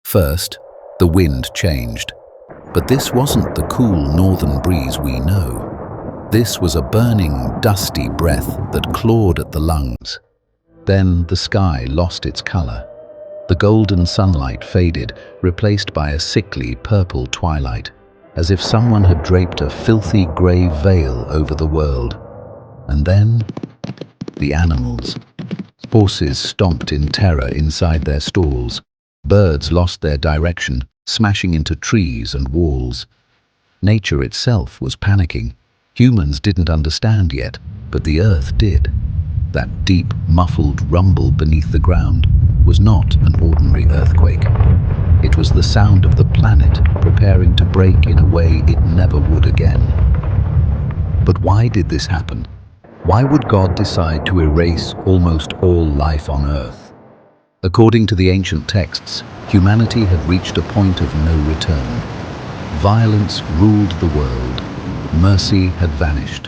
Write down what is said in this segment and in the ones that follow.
First, the wind changed. But this wasn't the cool northern breeze we know. This was a burning, dusty breath that clawed at the lungs. Then the sky lost its color. The golden sunlight faded, replaced by a sickly purple twilight, as if someone had draped a filthy gray veil over the world. And then, the animals. Horses stomped in terror inside their stalls. Birds lost their direction, smashing into trees and walls. Nature itself was panicking. Humans didn't understand yet, but the earth did. That deep, muffled rumble beneath the ground was not an ordinary earthquake. It was the sound of the planet preparing to break in a way it never would again. But why did this happen? Why would God decide to erase almost all life on Earth? According to the ancient texts, humanity had reached a point of no return. Violence ruled the world. Mercy had vanished.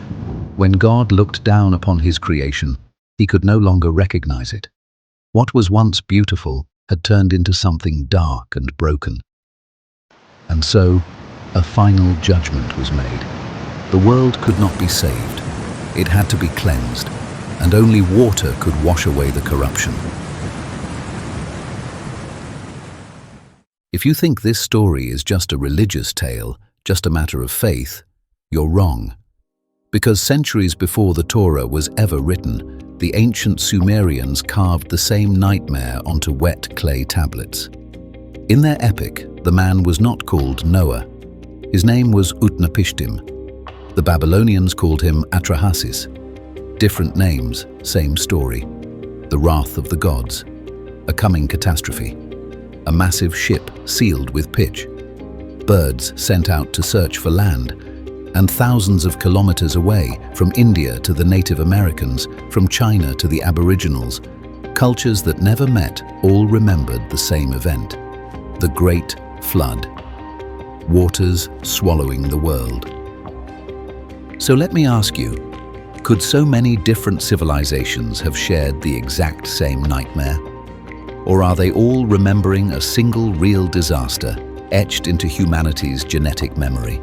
When God looked down upon his creation, he could no longer recognize it. What was once beautiful had turned into something dark and broken. And so, a final judgment was made. The world could not be saved. It had to be cleansed, and only water could wash away the corruption. If you think this story is just a religious tale, just a matter of faith, you're wrong. Because centuries before the Torah was ever written, the ancient Sumerians carved the same nightmare onto wet clay tablets. In their epic, the man was not called Noah. His name was Utnapishtim. The Babylonians called him Atrahasis. Different names, same story. The wrath of the gods. A coming catastrophe. A massive ship sealed with pitch. Birds sent out to search for land. And thousands of kilometers away, from India to the Native Americans, from China to the Aboriginals, cultures that never met all remembered the same event. The Great Flood. Waters swallowing the world. So let me ask you, could so many different civilizations have shared the exact same nightmare? Or are they all remembering a single real disaster etched into humanity's genetic memory?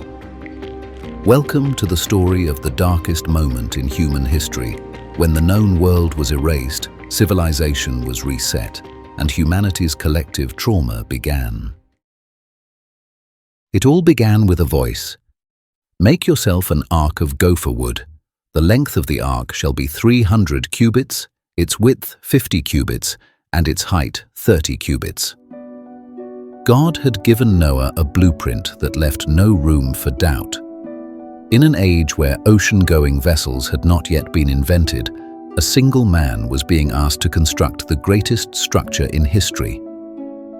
Welcome to the story of the darkest moment in human history, when the known world was erased, civilization was reset, and humanity's collective trauma began. It all began with a voice. Make yourself an ark of gopher wood. The length of the ark shall be 300 cubits, its width 50 cubits, and its height 30 cubits. God had given Noah a blueprint that left no room for doubt. In an age where ocean-going vessels had not yet been invented, a single man was being asked to construct the greatest structure in history.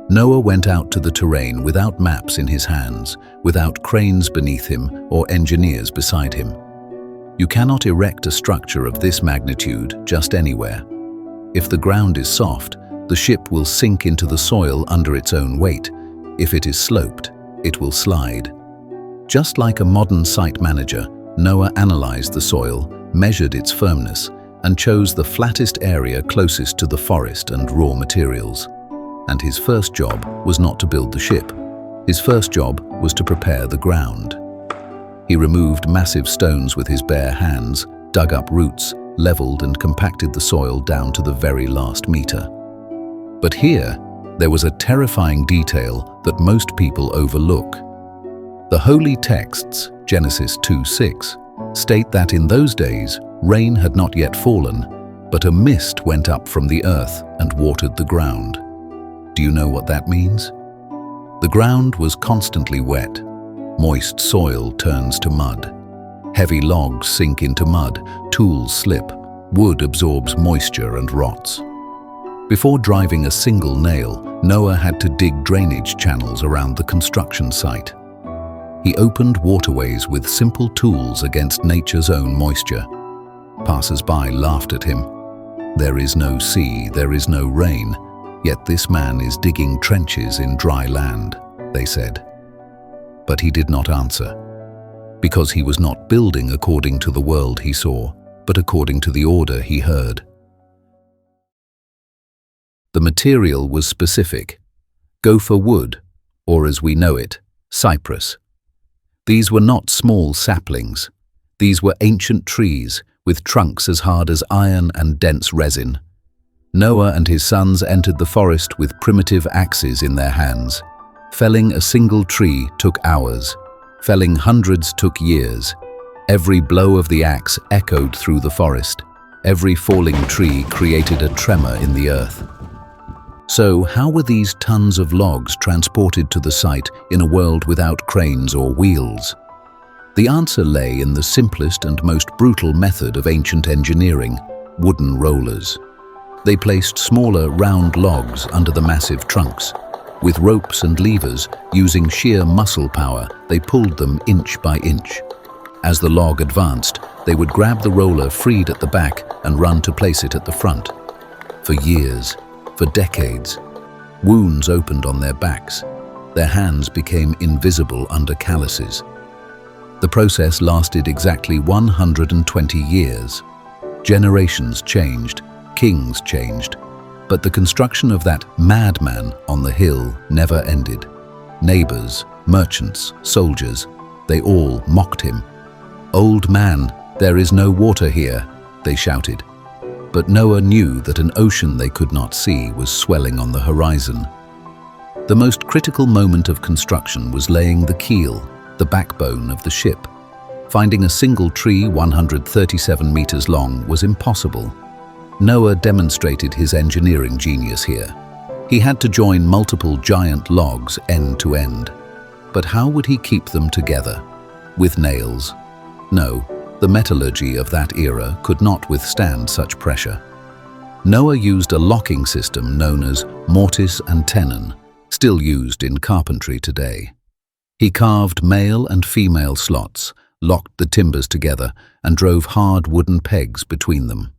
Noah went out to the terrain without maps in his hands, without cranes beneath him or engineers beside him. You cannot erect a structure of this magnitude just anywhere. If the ground is soft, the ship will sink into the soil under its own weight. If it is sloped, it will slide. Just like a modern site manager, Noah analyzed the soil, measured its firmness, and chose the flattest area closest to the forest and raw materials. And his first job was not to build the ship. His first job was to prepare the ground. He removed massive stones with his bare hands, dug up roots, leveled and compacted the soil down to the very last meter. But here, there was a terrifying detail that most people overlook. The holy texts, Genesis 2:6, state that in those days, rain had not yet fallen, but a mist went up from the earth and watered the ground. Do you know what that means? The ground was constantly wet. Moist soil turns to mud. Heavy logs sink into mud, tools slip, wood absorbs moisture and rots. Before driving a single nail, Noah had to dig drainage channels around the construction site. He opened waterways with simple tools against nature's own moisture. Passers-by laughed at him. There is no sea, there is no rain, yet this man is digging trenches in dry land, they said. But he did not answer, because he was not building according to the world he saw, but according to the order he heard. The material was specific. gopher wood, or as we know it, cypress. These were not small saplings. These were ancient trees with trunks as hard as iron and dense resin. Noah and his sons entered the forest with primitive axes in their hands. Felling a single tree took hours. Felling hundreds took years. Every blow of the axe echoed through the forest. Every falling tree created a tremor in the earth. So, how were these tons of logs transported to the site in a world without cranes or wheels? The answer lay in the simplest and most brutal method of ancient engineering: wooden rollers. They placed smaller, round logs under the massive trunks. With ropes and levers, using sheer muscle power, they pulled them inch by inch. As the log advanced, they would grab the roller freed at the back and run to place it at the front. For years, for decades, wounds opened on their backs. Their hands became invisible under calluses. The process lasted exactly 120 years. Generations changed, kings changed, but the construction of that madman on the hill never ended. Neighbors, merchants, soldiers, they all mocked him. "Old man, there is no water here," they shouted. But Noah knew that an ocean they could not see was swelling on the horizon. The most critical moment of construction was laying the keel, the backbone of the ship. Finding a single tree 137 meters long was impossible. Noah demonstrated his engineering genius here. He had to join multiple giant logs end to end. But how would he keep them together? With nails? No, the metallurgy of that era could not withstand such pressure. Noah used a locking system known as mortise and tenon, still used in carpentry today. He carved male and female slots, locked the timbers together, and drove hard wooden pegs between them.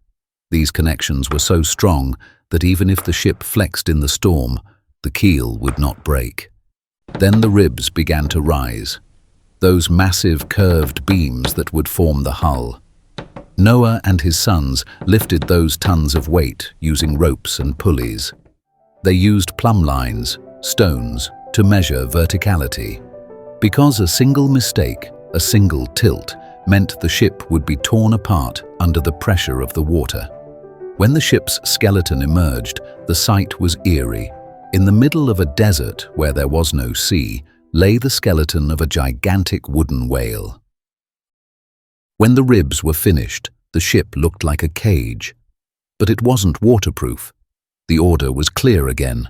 These connections were so strong that even if the ship flexed in the storm, the keel would not break. Then the ribs began to rise, those massive curved beams that would form the hull. Noah and his sons lifted those tons of weight using ropes and pulleys. They used plumb lines, stones, to measure verticality. Because a single mistake, a single tilt, meant the ship would be torn apart under the pressure of the water. When the ship's skeleton emerged, the sight was eerie. In the middle of a desert where there was no sea, lay the skeleton of a gigantic wooden whale. When the ribs were finished, the ship looked like a cage. But it wasn't waterproof. The order was clear again.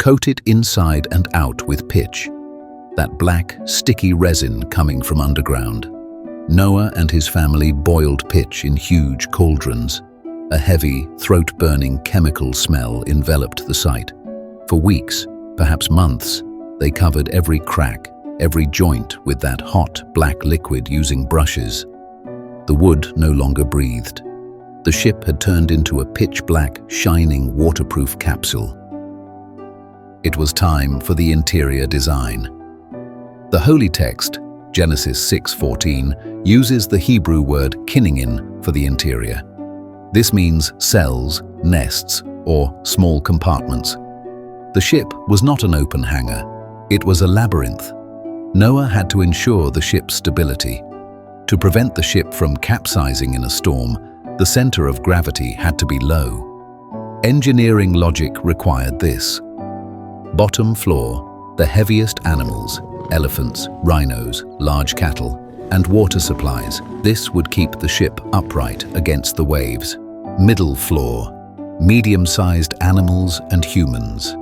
Coat it inside and out with pitch, that black, sticky resin coming from underground. Noah and his family boiled pitch in huge cauldrons. A heavy, throat-burning chemical smell enveloped the site. For weeks, perhaps months, they covered every crack, every joint with that hot, black liquid using brushes. The wood no longer breathed. The ship had turned into a pitch-black, shining, waterproof capsule. It was time for the interior design. The holy text, Genesis 6:14, uses the Hebrew word kiningin for the interior. This means cells, nests, or small compartments. The ship was not an open hangar. It was a labyrinth. Noah had to ensure the ship's stability. To prevent the ship from capsizing in a storm, the center of gravity had to be low. Engineering logic required this. Bottom floor, the heaviest animals, elephants, rhinos, large cattle, and water supplies. This would keep the ship upright against the waves. Middle floor, medium-sized animals and humans.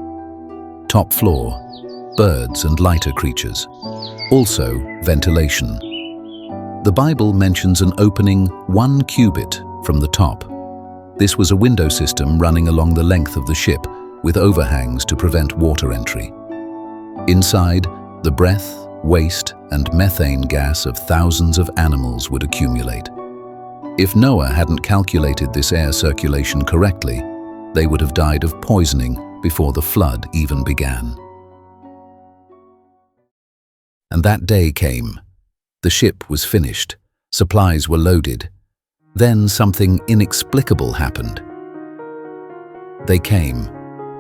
Top floor, birds and lighter creatures. Also, ventilation. The Bible mentions an opening 1 cubit from the top. This was a window system running along the length of the ship, with overhangs to prevent water entry. Inside, the breath, waste, and methane gas of thousands of animals would accumulate. If Noah hadn't calculated this air circulation correctly, they would have died of poisoning before the flood even began. And that day came. The ship was finished. Supplies were loaded. Then something inexplicable happened. They came,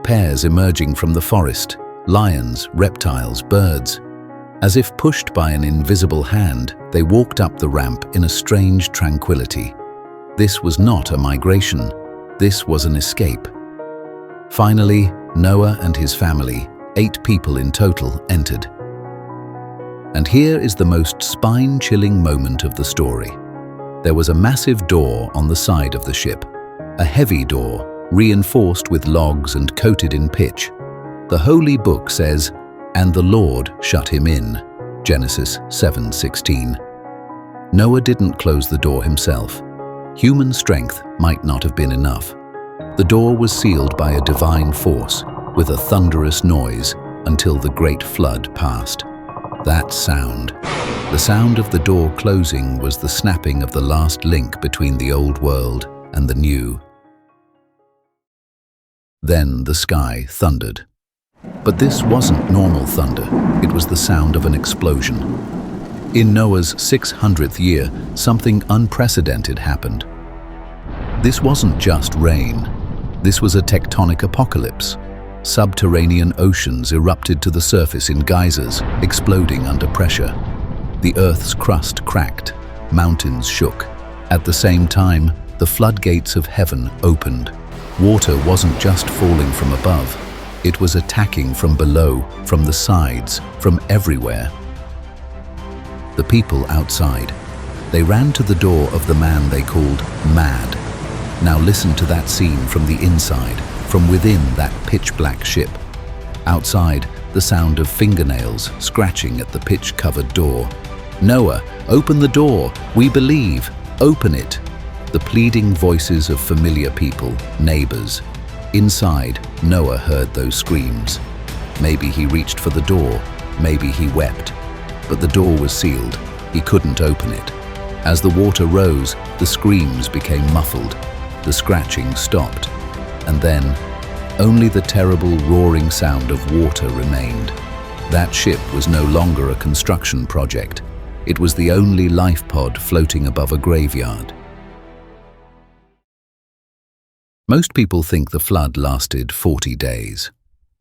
pairs emerging from the forest, lions, reptiles, birds. As if pushed by an invisible hand, they walked up the ramp in a strange tranquility. This was not a migration. This was an escape. Finally, Noah and his family, 8 people in total, entered. And here is the most spine-chilling moment of the story. There was a massive door on the side of the ship, a heavy door, reinforced with logs and coated in pitch. The Holy Book says, "And the Lord shut him in," Genesis 7:16. Noah didn't close the door himself. Human strength might not have been enough. The door was sealed by a divine force, with a thunderous noise, until the great flood passed. That sound, the sound of the door closing, was the snapping of the last link between the old world and the new. Then the sky thundered. But this wasn't normal thunder, it was the sound of an explosion. In Noah's 600th year, something unprecedented happened. This wasn't just rain. This was a tectonic apocalypse. Subterranean oceans erupted to the surface in geysers, exploding under pressure. The Earth's crust cracked, mountains shook. At the same time, the floodgates of heaven opened. Water wasn't just falling from above. It was attacking from below, from the sides, from everywhere. The people outside, they ran to the door of the man they called Mad. Now listen to that scene from the inside, from within that pitch-black ship. Outside, the sound of fingernails scratching at the pitch-covered door. "Noah, open the door! We believe! Open it!" The pleading voices of familiar people, neighbors. Inside, Noah heard those screams. Maybe he reached for the door, maybe he wept. But the door was sealed. He couldn't open it. As the water rose, the screams became muffled. The scratching stopped. And then, only the terrible roaring sound of water remained. That ship was no longer a construction project. It was the only life pod floating above a graveyard. Most people think the flood lasted 40 days.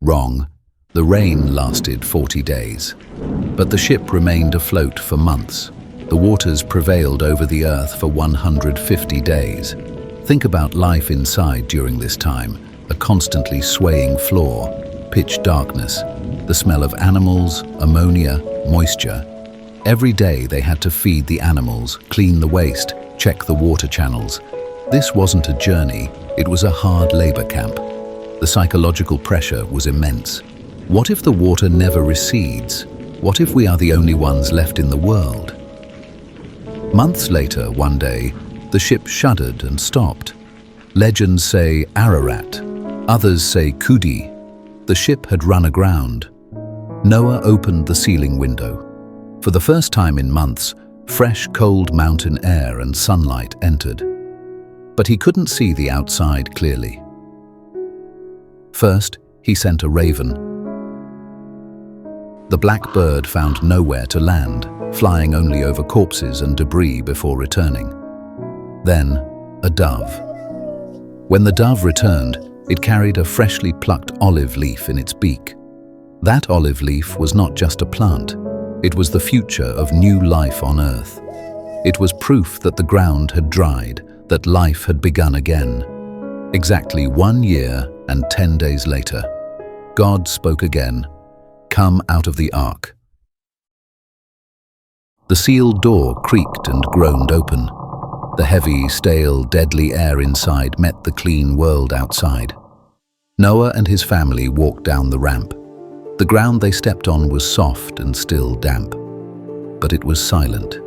Wrong. The rain lasted 40 days. But the ship remained afloat for months. The waters prevailed over the earth for 150 days. Think about life inside during this time. A constantly swaying floor, pitch darkness, the smell of animals, ammonia, moisture. Every day they had to feed the animals, clean the waste, check the water channels. This wasn't a journey, it was a hard labor camp. The psychological pressure was immense. What if the water never recedes? What if we are the only ones left in the world? Months later, one day, the ship shuddered and stopped. Legends say Ararat, others say Kudi. The ship had run aground. Noah opened the ceiling window. For the first time in months, fresh, cold mountain air and sunlight entered. But he couldn't see the outside clearly. First, he sent a raven. The black bird found nowhere to land, flying only over corpses and debris before returning. Then, a dove. When the dove returned, it carried a freshly plucked olive leaf in its beak. That olive leaf was not just a plant. It was the future of new life on Earth. It was proof that the ground had dried, that life had begun again. Exactly 1 year and 10 days later, God spoke again, "Come out of the ark." The sealed door creaked and groaned open. The heavy, stale, deadly air inside met the clean world outside. Noah and his family walked down the ramp. The ground they stepped on was soft and still damp. But it was silent.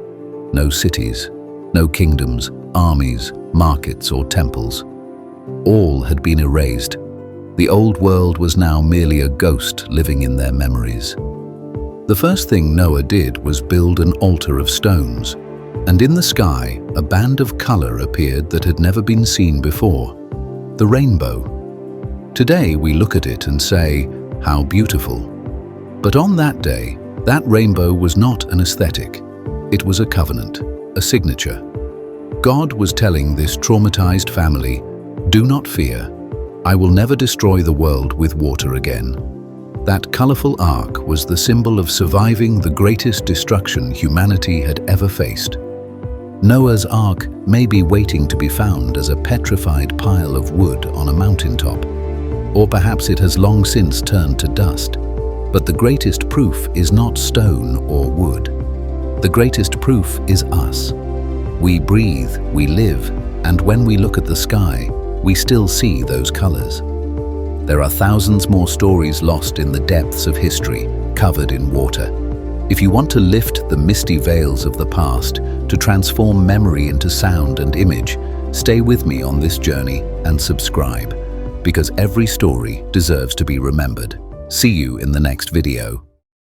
No cities, no kingdoms, armies, markets or temples. All had been erased. The old world was now merely a ghost living in their memories. The first thing Noah did was build an altar of stones. And in the sky, a band of color appeared that had never been seen before. The rainbow. Today we look at it and say, how beautiful. But on that day, that rainbow was not an aesthetic. It was a covenant, a signature. God was telling this traumatized family, "Do not fear. I will never destroy the world with water again." That colorful ark was the symbol of surviving the greatest destruction humanity had ever faced. Noah's Ark may be waiting to be found as a petrified pile of wood on a mountaintop, or perhaps it has long since turned to dust. But the greatest proof is not stone or wood. The greatest proof is us. We breathe, we live, and when we look at the sky, we still see those colors. There are thousands more stories lost in the depths of history, covered in water. If you want to lift the misty veils of the past, to transform memory into sound and image, stay with me on this journey and subscribe, because every story deserves to be remembered. See you in the next video.